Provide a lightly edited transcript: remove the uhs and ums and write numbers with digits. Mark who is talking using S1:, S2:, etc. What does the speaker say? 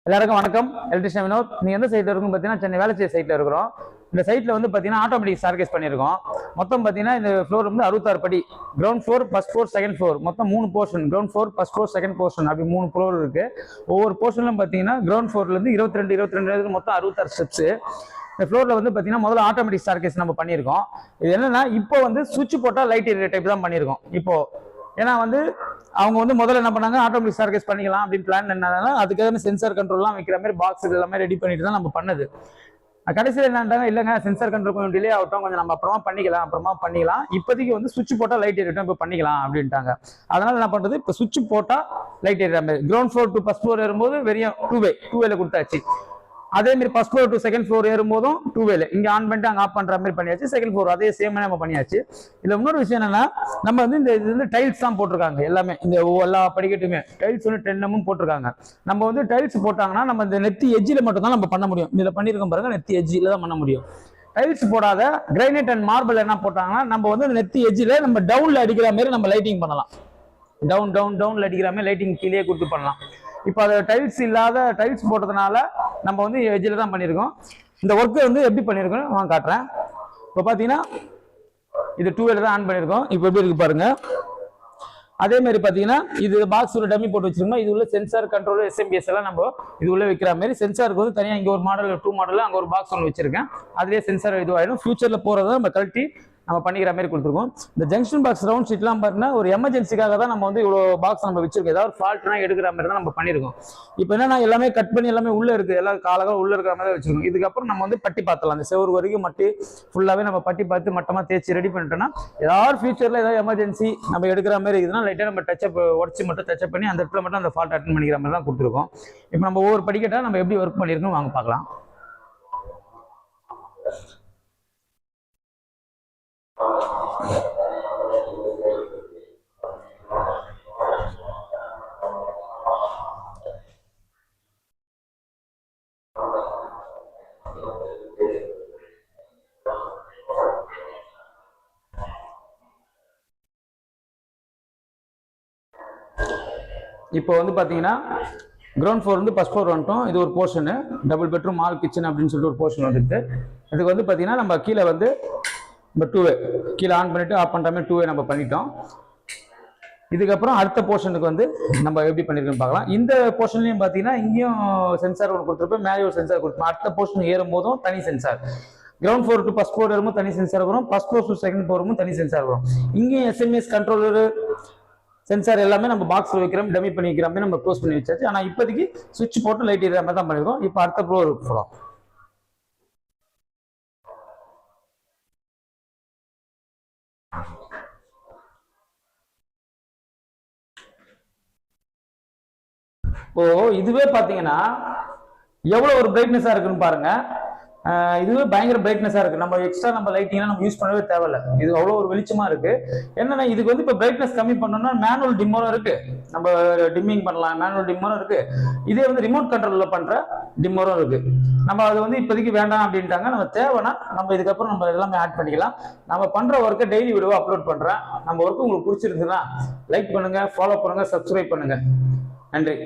S1: எல்லாருக்கும் வணக்கம். எலக்ட்ரிஷியன் வினோத். நீங்க எந்த சைட்ல இருக்கும் பார்த்தீங்கன்னா சென்னை வேளச்சேரி சைட்ல இருக்கிறோம். இந்த சைட்ல வந்து பார்த்தீங்கன்னா ஆட்டோமேட்டிக் ஸ்டார்கேஸ் பண்ணியிருக்கோம். மொத்தம் பார்த்தீங்கன்னா இந்த ஃப்ளோர் வந்து 66 படி. Ground floor, first floor, second floor, மொத்தம் 3 portion. Ground floor, first floor, second portion அப்படி 3 ஃப்ளோர் இருக்கு. ஒவ்வொரு போர்ஷன்லும் பார்த்தீங்கன்னா கிரவுண்ட் ஃப்ளோர்ல இருந்து 22 மொத்தம் 66 ஸ்டெப்ஸ். இந்த ஃப்ளோர்ல வந்து பார்த்தீங்கன்னா முதல்ல ஆட்டோமேட்டிக் ஸ்டார்கேஸ் நம்ம பண்ணியிருக்கோம். இது என்னன்னா இப்போ வந்து சுவிட்ச் போட்டா லைட் எரிய டைப் தான் பண்ணியிருக்கோம். இப்போ ஏன்னா வந்து அவங்க வந்து முதல்ல என்ன பண்ணாங்க, ஆட்டோமேட்டிக் ஸ்டார்கேஸ் பண்ணிக்கலாம் அப்படின்னு பிளான் என்னன்னா அதுக்காக சென்சார் கண்ட்ரோல்லாம் வைக்கிற மாதிரி பாக்ஸ் எல்லாமே ரெடி பண்ணிட்டு தான் நம்ம பண்ணது. கடைசியில் என்னன்றாங்க, இல்லைங்க சென்சார் கண்ட்ரோல் கொஞ்சம் டிலே ஆகட்டும், கொஞ்சம் நம்ம அப்புறமா பண்ணிக்கலாம், இப்போதைக்கு வந்து சுவிட்ச் போட்டால் லைட் எரியட்டும், இப்போ பண்ணிக்கலாம் அப்படின்ட்டாங்க. அதனால என்ன பண்றது, இப்போ சுவிட்ச் போட்டால் லைட் எரியற மாதிரி ground floor to first floor ஏறும்போது வெறும் டூ வேல கொடுத்தாச்சு. அதே மாதிரி first floor to second floor ஏறும்போதும் டூ வேல இங்க ஆன் பண்ணிட்டு அங்க ஆஃப் பண்ற மாதிரி பண்ணியாச்சு. செகண்ட் ஃப்ளோர் அதே சேம் நம்ம பண்ணியாச்சு. இதுல இன்னொரு விஷயம் என்னன்னா, நம்ம வந்து இந்த இது வந்து டைல்ஸ் தான் போட்டிருக்காங்க. எல்லாமே இந்த எல்லா படிக்கட்டுமே டைல்ஸ் வந்து 10 mm போட்டிருக்காங்க. நம்ம வந்து டைல்ஸ் போட்டாங்கன்னா நம்ம இந்த நெத்தி எஜ்ஜில மட்டும் தான் நம்ம பண்ண முடியும். இதுல பண்ணிருக்கோம் பாருங்க, நெத்தி எஜ்ஜில தான் பண்ண முடியும். டைல்ஸ் போடாத கிரைனைட் அண்ட் மார்பிள் என்ன போட்டாங்கன்னா நம்ம வந்து நெத்தி எஜ்ஜில நம்ம டவுன்ல அடிக்கிற மாதிரி நம்ம லைட்டிங் பண்ணலாம். டவுன்ல அடிக்கிற மாதிரி லைட்டிங் கீழே கொடுத்து பண்ணலாம். இப்போ அது டைல்ஸ் இல்லாத டைல்ஸ் போட்டதுனால நம்ம வந்து எஜ்ஜில் தான் பண்ணியிருக்கோம். இந்த ஒர்க்கை வந்து எப்படி பண்ணியிருக்கோம் நான் காட்டுறேன். இப்போ பார்த்தீங்கன்னா இது 2 வேல தான் ஆன் பண்ணியிருக்கோம். இப்போ எப்படி இருக்கு பாருங்க. அதே மாதிரி பார்த்தீங்கன்னா இது பாக்ஸ் ஒரு டம்மி போட்டு வச்சிருக்கோம். இது உள்ள சென்சார் கண்ட்ரோல் எஸ்எம்பிஎஸ் எல்லாம் நம்ம இது உள்ள வைக்கிற மாதிரி சென்சாருக்கு வந்து தனியாக இங்கே ஒரு மாடல் 2 மாடல் அங்கே ஒரு பாக்ஸ் ஒன்று வச்சிருக்கேன். அதுலேயே சென்சார் இதுவாகிடும். ஃபியூச்சரில் போகிறத நம்ம கழட்டி நம்ம பண்ணிக்கிற மாதிரி கொடுத்துருக்கோம். இந்த ஜங்ஷன் பாக்ஸ் ரவுண்ட் ஷீட்லாம் பார்த்தீங்கன்னா ஒரு எமர்ஜென்சிக்காக தான் நம்ம வந்து இவ்வளோ பாக்ஸ் நம்ம வச்சிருக்கோம். ஏதாவது ஃபால்ட்னா எடுக்கிற மாதிரி தான் நம்ம பண்ணியிருக்கோம். இப்போ என்னன்னா எல்லாமே கட் பண்ணி எல்லாமே உள்ள இருக்கு, எல்லாம் காலகாலம் உள்ள இருக்கிற மாதிரி வச்சிருக்கோம். இதுக்கப்புறம் நம்ம வந்து பட்டி பார்த்தலாம். அந்த செவரு வரைக்கும் மட்டி ஃபுல்லாகவே நம்ம பட்டி பார்த்து மட்டமாக தேய்ச்சி ரெடி பண்ணிட்டோம்னா ஏதாவது ஃபியூச்சரில் ஏதாவது எமர்ஜென்சி நம்ம எடுக்கிற மாதிரி இருக்குதுன்னா லைட்டாக நம்ம டச்சப் உடச்சி மட்டும் டச்சப் பண்ணி அந்த இடத்துல மட்டும் அந்த ஃபால்ட் அட்டன் பண்ணிக்கிற மாதிரி தான் கொடுத்துருக்கோம். இப்போ நம்ம ஒவ்வொரு படிக்கட்டாக நம்ம எப்படி ஒர்க் பண்ணியிருக்கோம் வாங்க பார்க்கலாம். இப்போ வந்து பார்த்தீங்கன்னா கிரவுண்ட் ஃப்ளோர் வந்து ஃபர்ஸ்ட் ஃப்ளோர் வந்துட்டோம். இது ஒரு portion, double bedroom all kitchen அப்படின்னு சொல்லிட்டு ஒரு போர்ஷன் வந்துட்டு இதுக்கு வந்து பார்த்தீங்கன்னா நம்ம கீழே வந்து நம்ம 2 வே கீழே ஆன் பண்ணிட்டு ஆஃப் பண்ணுற மாதிரி 2 வே நம்ம பண்ணிட்டோம். இதுக்கப்புறம் அடுத்த போர்ஷனுக்கு வந்து நம்ம எப்படி பண்ணிருக்கோம்னு பார்க்கலாம். இந்த போர்ஷன்லையும் பார்த்தீங்கன்னா இங்கேயும் சென்சார் ஒன்று கொடுத்துருப்போம், மேலே ஒரு சென்சார் கொடுத்துருப்போம். அடுத்த போர்ஷன் ஏறும் போதும் தனி sensor. Ground floor to first floor ஏறும்போது தனி சென்சார் வரும், first floor to second floor தனி சென்சார் வரும். இங்கேயும் எஸ்எம்எஸ் கண்ட்ரோலர் சென்சார் எல்லாமே நம்ம பாக்ஸ்ல வைக்கிறோம், டம்மி பண்ணி வைக்கிற மாதிரி நம்ம க்ளோஸ் பண்ணி வச்சாச்சு. ஆனால் இப்போதைக்கு சுவிட்ச் போட்டு லைட் எரியாம மாதிரி தான் பண்ணிருக்கோம். இப்போ அடுத்த ஃப்ளோருக்கு போகலாம். இப்போ இதுவே பாத்தீங்கன்னா எவ்வளவு ஒரு பிரைட்னஸா இருக்குன்னு பாருங்க. இதுவே பயங்கர பிரைட்னஸா இருக்கு. நம்ம எக்ஸ்ட்ரா நம்ம லைட்டிங்லாம் நம்ம யூஸ் பண்ணவே தேவையில்ல. இது அவ்வளோ ஒரு வெளிச்சமா இருக்கு. என்னன்னா இதுக்கு வந்து இப்போ பிரைட்னஸ் கம்மி பண்ணணும்னா மேனுவல் டிம்மரும் இருக்கு, நம்ம டிம்மிங் பண்ணலாம். மேனுவல் டிம்மரும் இருக்கு. இதே வந்து ரிமோட் கண்ட்ரோல்ல பண்ற டிம்மரும் இருக்கு. நம்ம அது வந்து இப்போதைக்கு வேண்டாம் அப்படின்ட்டாங்க. நம்ம தேவைன்னா நம்ம இதுக்கப்புறம் நம்ம எல்லாமே ஆட் பண்ணிக்கலாம். நம்ம பண்ற ஒர்க்கை டெய்லி வீடியோ அப்லோட் பண்றேன். நம்ம ஒர்க்கு உங்களுக்கு பிடிச்சிருந்துன்னா லைக் பண்ணுங்க, ஃபாலோ பண்ணுங்க, சப்ஸ்கிரைப் பண்ணுங்க. நன்றி.